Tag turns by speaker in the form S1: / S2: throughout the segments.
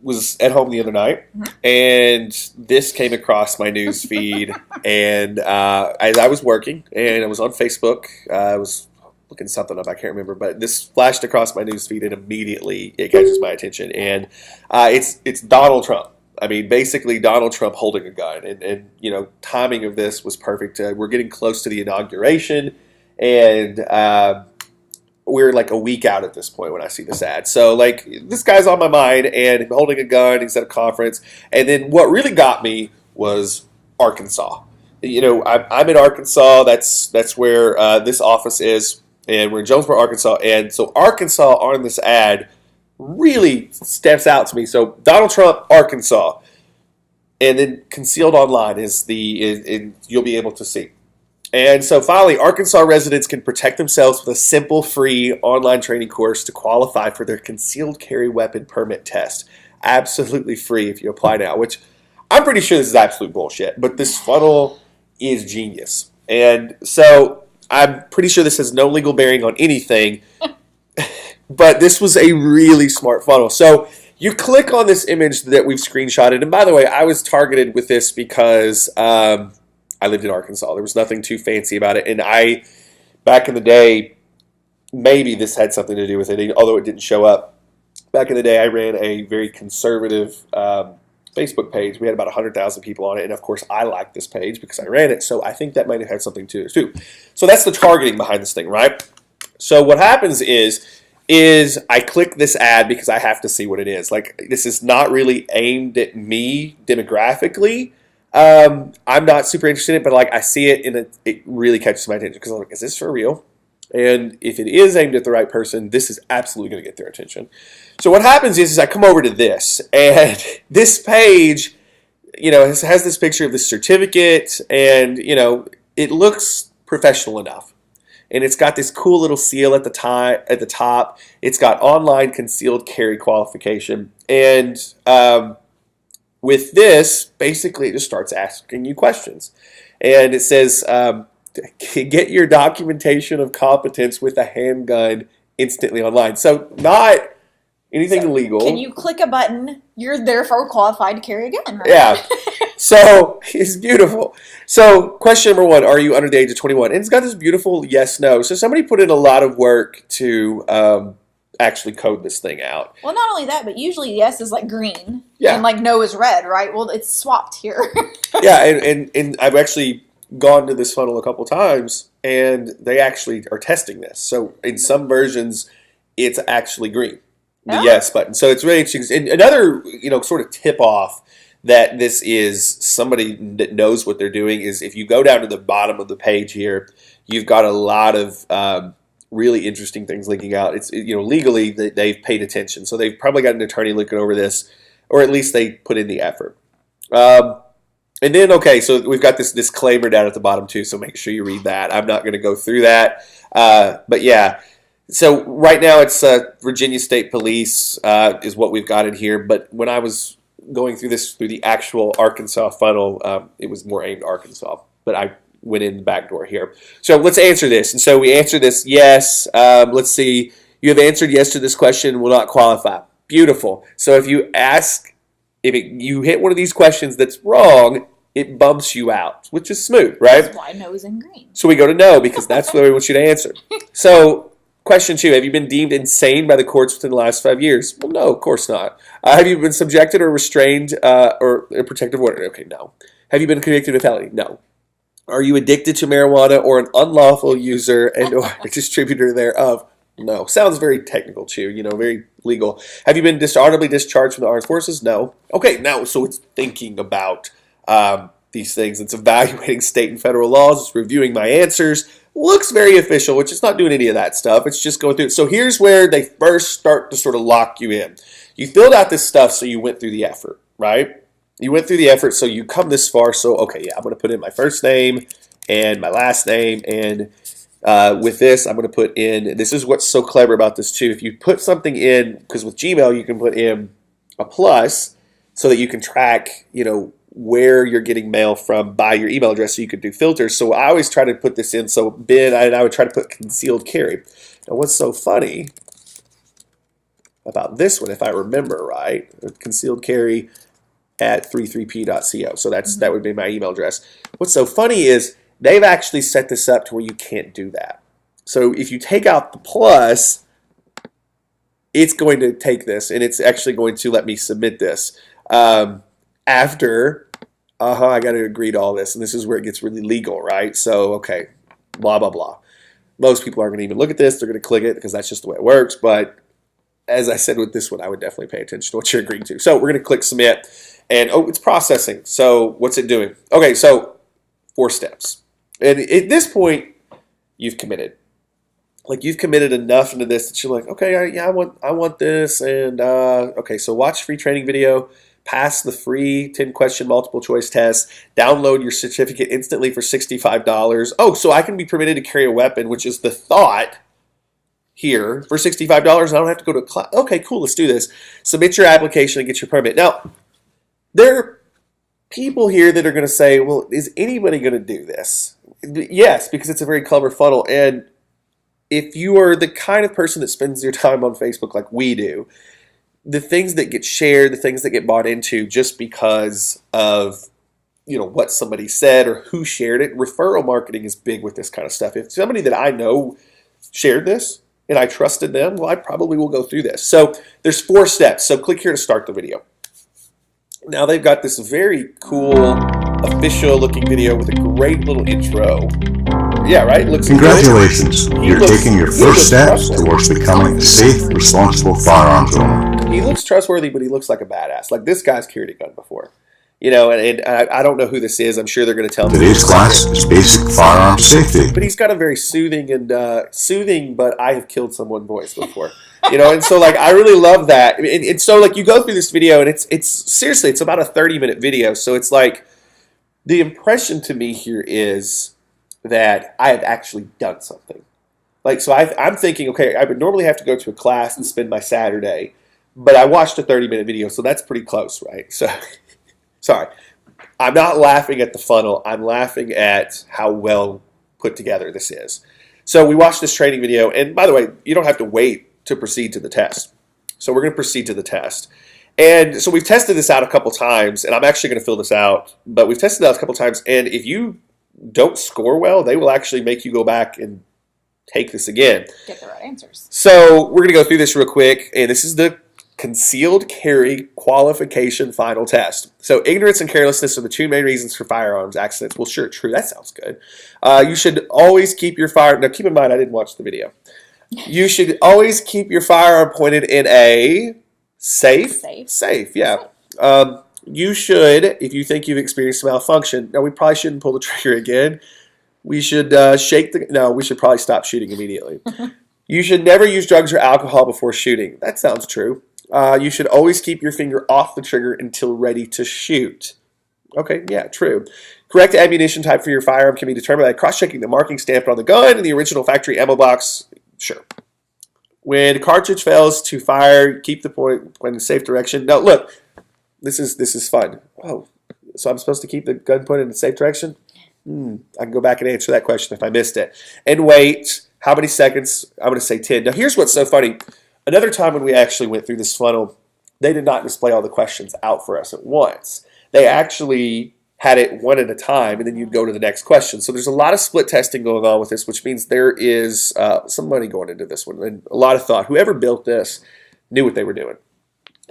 S1: was at home the other night, and this came across my news feed. And as I was working, and I was on Facebook, I was looking something up, I can't remember, but this flashed across my news feed, and immediately it catches my attention. And it's Donald Trump. I mean, basically Donald Trump holding a gun, and you know, timing of this was perfect. We're getting close to the inauguration, and we're like a week out at this point when I see this ad. So like, this guy's on my mind, and holding a gun. He's at a conference, and then what really got me was Arkansas. You know, I'm in Arkansas. That's where this office is, and we're in Jonesboro, Arkansas. And so Arkansas on this ad really steps out to me. So Donald Trump, Arkansas, and then Concealed online is you'll be able to see. And so finally, Arkansas residents can protect themselves with a simple, free online training course to qualify for their concealed carry weapon permit test. Absolutely free if you apply now, which I'm pretty sure this is absolute bullshit, but this funnel is genius. And so I'm pretty sure this has no legal bearing on anything, but this was a really smart funnel. So you click on this image that we've screenshotted, and by the way, I was targeted with this because I lived in Arkansas. There was nothing too fancy about it. And back in the day, maybe this had something to do with it, although it didn't show up. Back in the day, I ran a very conservative Facebook page. We had about 100,000 people on it. And of course, I liked this page because I ran it. So I think that might have had something to do too. So that's the targeting behind this thing, right? So what happens is I click this ad because I have to see what it is. Like, this is not really aimed at me demographically. I'm not super interested in it, but like, I see it and it really catches my attention because I'm like, is this for real? And if it is aimed at the right person, this is absolutely going to get their attention. So what happens is I come over to this, and this page, you know, has this picture of this certificate, and you know, it looks professional enough. And it's got this cool little seal at the top. It's got online concealed carry qualification, and with this, basically, it just starts asking you questions. And it says, get your documentation of competence with a handgun instantly online. So not anything illegal.
S2: Can you click a button? You're therefore qualified to carry a gun, right?
S1: Yeah. So it's beautiful. So question number 1, are you under the age of 21? And it's got this beautiful yes, no. So somebody put in a lot of work to actually code this thing out.
S2: Well, not only that, but usually yes is like green,
S1: yeah,
S2: and like no is red, right? Well, it's swapped here.
S1: Yeah, and I've actually gone to this funnel a couple times, and they actually are testing this. So in some versions, it's actually green, the yes button. So it's really interesting. And another, you know, sort of tip off that this is somebody that knows what they're doing is if you go down to the bottom of the page here, you've got a lot of really interesting things linking out. It's, you know, legally they've paid attention, so they've probably got an attorney looking over this, or at least they put in the effort. And then, okay, so we've got this disclaimer down at the bottom too, so make sure you read that. I'm not going to go through that, but yeah. So right now it's Virginia State Police is what we've got in here, but when I was going through this through the actual Arkansas funnel, it was more aimed at Arkansas, but I went in the back door here. So let's answer this. And so we answer this yes. Let's see. You have answered yes to this question, will not qualify. Beautiful. So if you you hit one of these questions that's wrong, it bumps you out, which is smooth, right?
S2: That's why no is in green.
S1: So we go to no because that's what we want you to answer. So question 2, have you been deemed insane by the courts within the last 5 years? Well, no, of course not. Have you been subjected or restrained or a protective order? Okay, no. Have you been convicted of a felony? No. Are you addicted to marijuana or an unlawful user and or distributor thereof? No. Sounds very technical, too, you know, very legal. Have you been dishonorably discharged from the armed forces? No. Okay, now, so it's thinking about these things. It's evaluating state and federal laws. It's reviewing my answers. Looks very official, which is not doing any of that stuff. It's just going through it. So here's where they first start to sort of lock you in. You filled out this stuff, so you went through the effort, right? You went through the effort, so you come this far. So, okay, yeah, I'm going to put in my first name and my last name. And with this, I'm going to put in, this is what's so clever about this too. If you put something in, because with Gmail, you can put in a plus so that you can track, you know, where you're getting mail from by your email address, so you could do filters. So I always try to put this in. So Ben, I would try to put concealed carry. Now, what's so funny about this one, if I remember right. Concealed carry at 33p.co. So that would be my email address. What's so funny is they've actually set this up to where you can't do that. So if you take out the plus, it's going to take this, and it's actually going to let me submit this after. I got to agree to all this, and this is where it gets really legal, right? So, okay, blah, blah, blah. Most people aren't going to even look at this. They're going to click it because that's just the way it works. But as I said with this one, I would definitely pay attention to what you're agreeing to. So we're going to click submit, and it's processing. So what's it doing? Okay, so 4 steps. And at this point, you've committed. Like, you've committed enough into this that you're like, okay, I want this. And okay, so watch free training video. Pass the free 10-question multiple choice test. Download your certificate instantly for $65. Oh, so I can be permitted to carry a weapon, which is the thought here, for $65. I don't have to go to class. Okay, cool, let's do this. Submit your application and get your permit. Now, there are people here that are going to say, well, is anybody going to do this? Yes, because it's a very clever funnel. And if you are the kind of person that spends your time on Facebook like we do, the things that get shared, the things that get bought into just because of what somebody said or who shared it, referral marketing is big with this kind of stuff. If somebody that I know shared this and I trusted them, well, I probably will go through this. So there's 4 steps. So click here to start the video. Now they've got this very cool, official looking video with a great little intro. Yeah, right?
S3: Congratulations. You're taking your first steps towards becoming a safe, responsible firearms owner.
S1: He looks trustworthy, but he looks like a badass. Like, this guy's carried a gun before. And I don't know who this is. I'm sure they're going to tell me.
S3: Today's class is basic firearms safety.
S1: But he's got a very soothing, but I have killed someone voice before. And so, like, I really love that. And so, like, you go through this video, and it's seriously, it's about a 30-minute video. So it's like, the impression to me here is that I have actually done something. Like, so I'm thinking, okay, I would normally have to go to a class and spend my Saturday, but I watched a 30-minute video, so that's pretty close, right? So, sorry. I'm not laughing at the funnel. I'm laughing at how well put together this is. So we watched this training video, and by the way, you don't have to wait to proceed to the test. So we're going to proceed to the test. And so we've tested this out a couple times, and I'm actually going to fill this out, but we've tested it out a couple times, and if you don't score well, they will actually make you go back and take this again.
S2: Get the right answers.
S1: So we're going to go through this real quick, and this is the concealed carry qualification final test. So ignorance and carelessness are the 2 main reasons for firearms accidents. Well, sure, true. That sounds good. You should always keep your firearm. Now, keep in mind, I didn't watch the video. You should always keep your firearm pointed in a safe, yeah. You should, if you think you've experienced a malfunction, now we probably shouldn't pull the trigger again. We should we should probably stop shooting immediately. You should never use drugs or alcohol before shooting. That sounds true. You should always keep your finger off the trigger until ready to shoot. Okay, yeah, true. Correct ammunition type for your firearm can be determined by cross-checking the marking stamped on the gun and the original factory ammo box. Sure. When cartridge fails to fire, keep the point in a safe direction. Now, look, this is fun. Oh, so I'm supposed to keep the gun pointed in a safe direction? I can go back and answer that question if I missed it. And wait, how many seconds? I'm going to say 10. Now, here's what's so funny. Another time when we actually went through this funnel, they did not display all the questions out for us at once. They actually had it one at a time, and then you'd go to the next question. So there's a lot of split testing going on with this, which means there is some money going into this one and a lot of thought. Whoever built this knew what they were doing.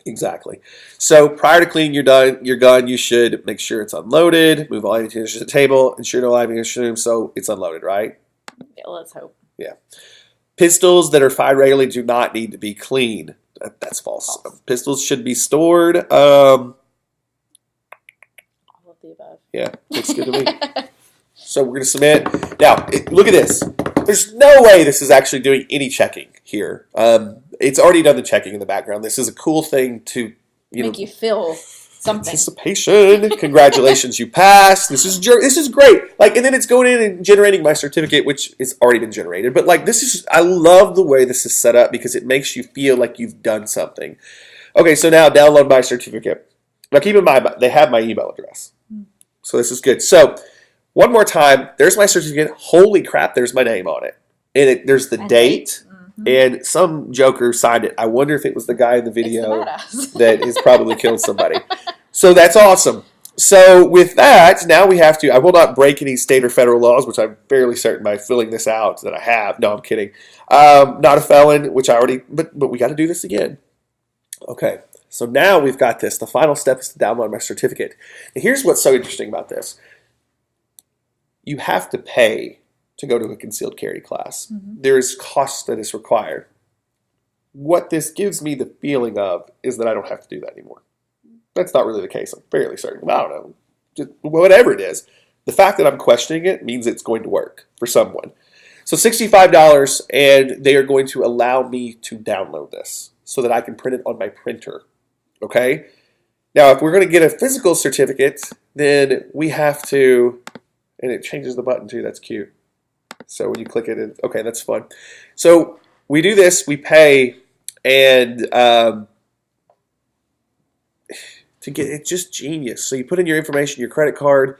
S1: Exactly. So prior to cleaning your gun, you should make sure it's unloaded, move all ammunition to the table, ensure no live ammunition, so it's unloaded, right?
S2: Yeah, let's hope.
S1: Yeah. Pistols that are fired regularly do not need to be cleaned. That's false. Pistols should be stored. All
S2: of the above.
S1: Yeah, looks good to me. So we're going to submit. Now, look at this. There's no way this is actually doing any checking here. It's already done the checking in the background. This is a cool thing to
S2: make you feel something.
S1: Anticipation. Congratulations, you passed. This is great. Like, and then it's going in and generating my certificate, which has already been generated. But like, I love the way this is set up because it makes you feel like you've done something. Okay, so now download my certificate. Now keep in mind, they have my email address. So this is good. So one more time, there's my certificate. Holy crap, there's my name on it. And there's the date. and some joker signed it. I wonder if it was the guy in the video
S2: It's the
S1: that has probably killed somebody. So that's awesome. So with that, now we have to, I will not break any state or federal laws, which I'm fairly certain by filling this out that I have. No, I'm kidding. Not a felon, which I already, but we got to do this again. Okay, so now we've got this. The final step is to download my certificate. And here's what's so interesting about this. You have to pay to go to a concealed carry class. There is cost that is required. What this gives me the feeling of is that I don't have to do that anymore. That's not really the case. I'm fairly certain. I don't know. Just whatever it is. The fact that I'm questioning it means it's going to work for someone. So $65, and they are going to allow me to download this so that I can print it on my printer. Okay? Now, if we're going to get a physical certificate, then we have to, and it changes the button too. That's cute. So when you click it, okay, that's fun. So we do this, we pay, and to get it's just genius. So you put in your information, your credit card,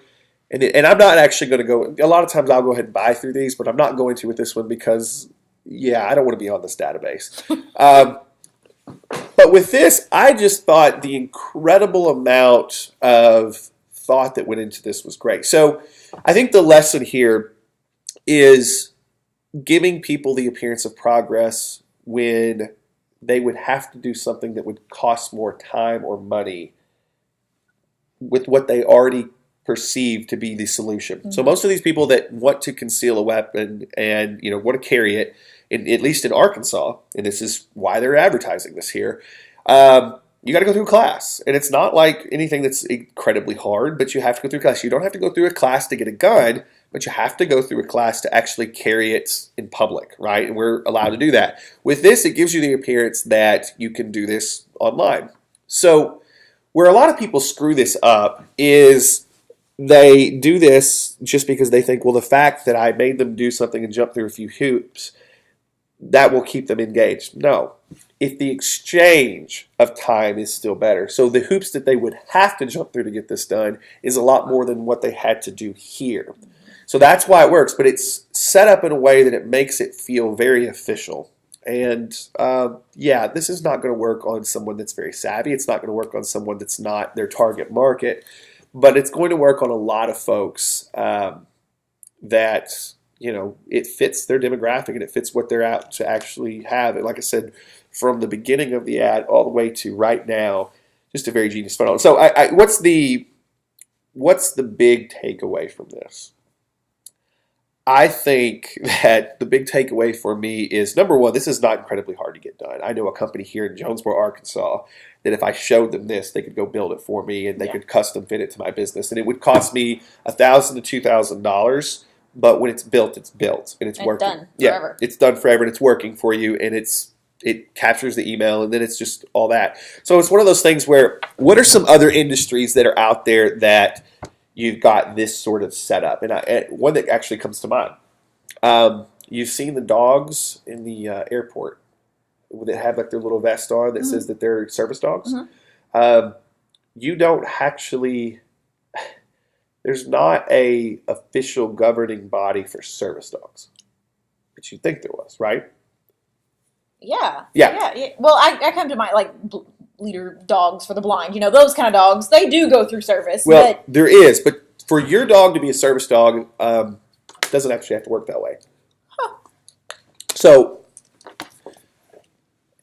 S1: and I'm not actually going to go. A lot of times I'll go ahead and buy through these, but I'm not going to with this one because, yeah, I don't want to be on this database. But with this, I just thought the incredible amount of thought that went into this was great. So I think the lesson here is giving people the appearance of progress when they would have to do something that would cost more time or money with what they already perceive to be the solution. So most of these people that want to conceal a weapon and want to carry it, at least in Arkansas, and this is why they're advertising this here, you got to go through a class. And it's not like anything that's incredibly hard, but you have to go through a class. You don't have to go through a class to get a gun, but you have to go through a class to actually carry it in public, right? And we're allowed to do that. With this, it gives you the appearance that you can do this online. So where a lot of people screw this up is they do this just because they think, well, the fact that I made them do something and jump through a few hoops, that will keep them engaged. No. If the exchange of time is still better. So the hoops that they would have to jump through to get this done is a lot more than what they had to do here. So that's why it works, but it's set up in a way that it makes it feel very official. And yeah, this is not going to work on someone that's very savvy. It's not going to work on someone that's not their target market, but it's going to work on a lot of folks that, it fits their demographic and it fits what they're out to actually have. And like I said, from the beginning of the ad all the way to right now, just a very genius funnel. So what's the big takeaway from this? I think that the big takeaway for me is, number one, this is not incredibly hard to get done. I know a company here in Jonesboro, Arkansas, that if I showed them this, they could go build it for me and they could custom fit it to my business. And it would cost me $1,000 to $2,000, but when it's built, and it's working.
S2: Done forever.
S1: It's done forever, and it's working for you, and it captures the email, and then it's just all that. So it's one of those things where, what are some other industries that are out there that you've got this sort of setup? And one that actually comes to mind. You've seen the dogs in the airport that have like their little vest on that says that they're service dogs. You don't actually, there's not a official governing body for service dogs, but you'd think there was, right?
S2: Yeah.
S1: Yeah.
S2: Well, I come to mind, like, leader dogs for the blind, those kind of dogs. They do go through service.
S1: Well,
S2: but
S1: there is, but for your dog to be a service dog, it doesn't actually have to work that way. So,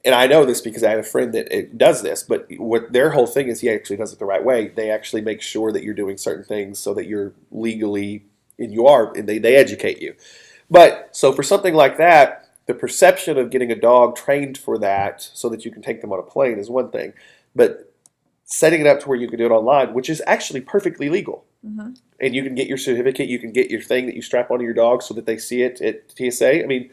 S1: and I know this because I have a friend that does this, but what their whole thing is, he actually does it the right way. They actually make sure that you're doing certain things so that you're legally, and they educate you. But, so for something like that, the perception of getting a dog trained for that so that you can take them on a plane is one thing. But setting it up to where you can do it online, which is actually perfectly legal. And you can get your certificate, you can get your thing that you strap onto your dog so that they see it at TSA. I mean,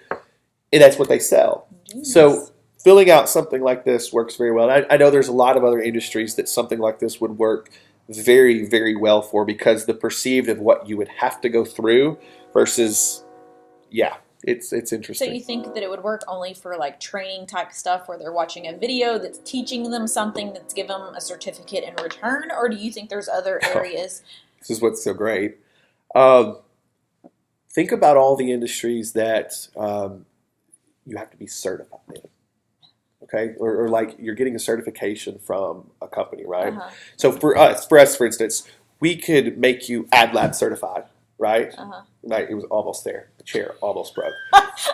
S1: and that's what they sell. So filling out something like this works very well. And I know there's a lot of other industries that something like this would work very, very well for, because the perceived of what you would have to go through versus, it's interesting.
S2: So you think that it would work only for like training type stuff where they're watching a video that's teaching them something that's give them a certificate in return, or do you think there's other areas?
S1: This is what's so great. Think about all the industries that you have to be certified in. Okay, or like you're getting a certification from a company, right?
S2: Uh-huh.
S1: So for us, for instance, we could make you AdLab certified, right?
S2: Uh-huh.
S1: Right, it was almost there. The chair almost broke.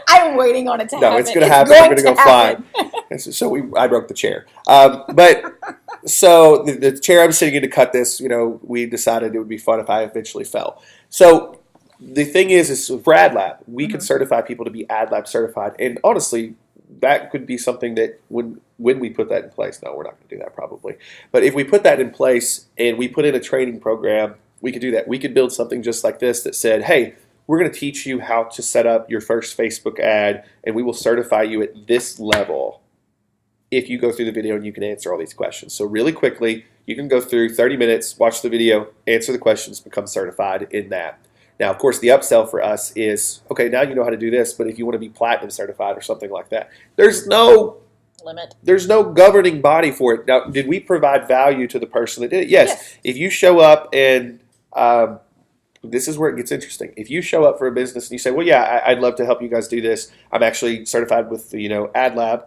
S2: I'm waiting on it to happen.
S1: No, it's going to happen. We're going to go
S2: happen.
S1: flying. And so I broke the chair. But so the chair I'm sitting in to cut this, we decided it would be fun if I eventually fell. So the thing is for AdLab, we could certify people to be AdLab certified. And honestly, that could be something that when we put that in place, no, we're not going to do that probably. But if we put that in place and we put in a training program, we could do that. We could build something just like this that said, hey, we're going to teach you how to set up your first Facebook ad, and we will certify you at this level if you go through the video and you can answer all these questions. So really quickly, you can go through 30 minutes, watch the video, answer the questions, become certified in that. Now, of course, the upsell for us is, okay, now you know how to do this, but if you want to be platinum certified or something like that, there's no
S2: limit.
S1: There's no governing body for it. Now, did we provide value to the person that did it? Yes. If you show up and this is where it gets interesting. If you show up for a business and you say, well, yeah, I'd love to help you guys do this. I'm actually certified with, AdLab.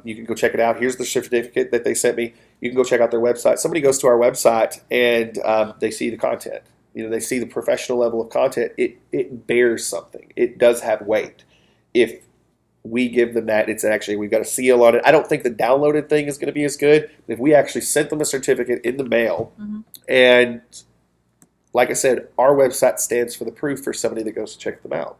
S1: You can go check it out. Here's the certificate that they sent me. You can go check out their website. Somebody goes to our website and they see the content. They see the professional level of content. It bears something. It does have weight. If we give them that, it's actually, we've got a seal on it. I don't think the downloaded thing is going to be as good. But if we actually sent them a certificate in the mail, and like I said, our website stands for the proof for somebody that goes to check them out.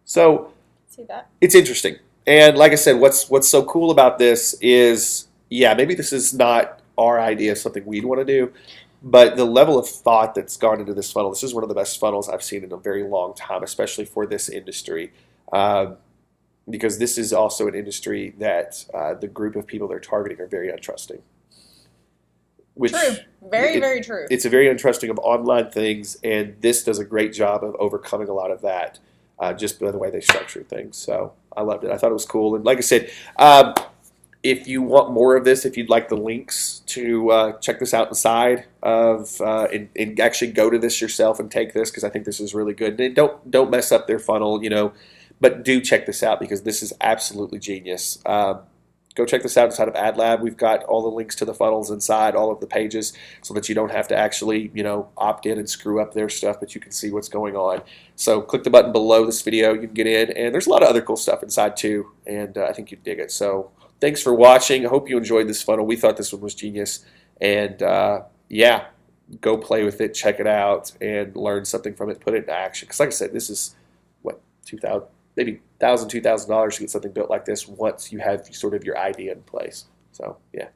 S1: So
S2: see that?
S1: It's interesting. And like I said, what's so cool about this is, yeah, maybe this is not our idea, something we'd want to do, but the level of thought that's gone into this funnel, this is one of the best funnels I've seen in a very long time, especially for this industry, because this is also an industry that the group of people they're targeting are very untrusting.
S2: True. Very true.
S1: It's a very untrusting of online things, and this does a great job of overcoming a lot of that just by the way they structure things. So I loved it. I thought it was cool. And like I said, if you want more of this, if you'd like the links to check this out inside of and actually go to this yourself and take this, because I think this is really good. And don't mess up their funnel, but do check this out because this is absolutely genius. Go check this out inside of AdLab. We've got all the links to the funnels inside all of the pages so that you don't have to actually, opt in and screw up their stuff, but you can see what's going on. So click the button below this video. You can get in, and there's a lot of other cool stuff inside too, and I think you'd dig it. So thanks for watching. I hope you enjoyed this funnel. We thought this one was genius, and yeah, go play with it, check it out, and learn something from it, put it into action. Because like I said, this is, what, maybe $1,000, $2,000 to get something built like this once you have sort of your idea in place. So, yeah.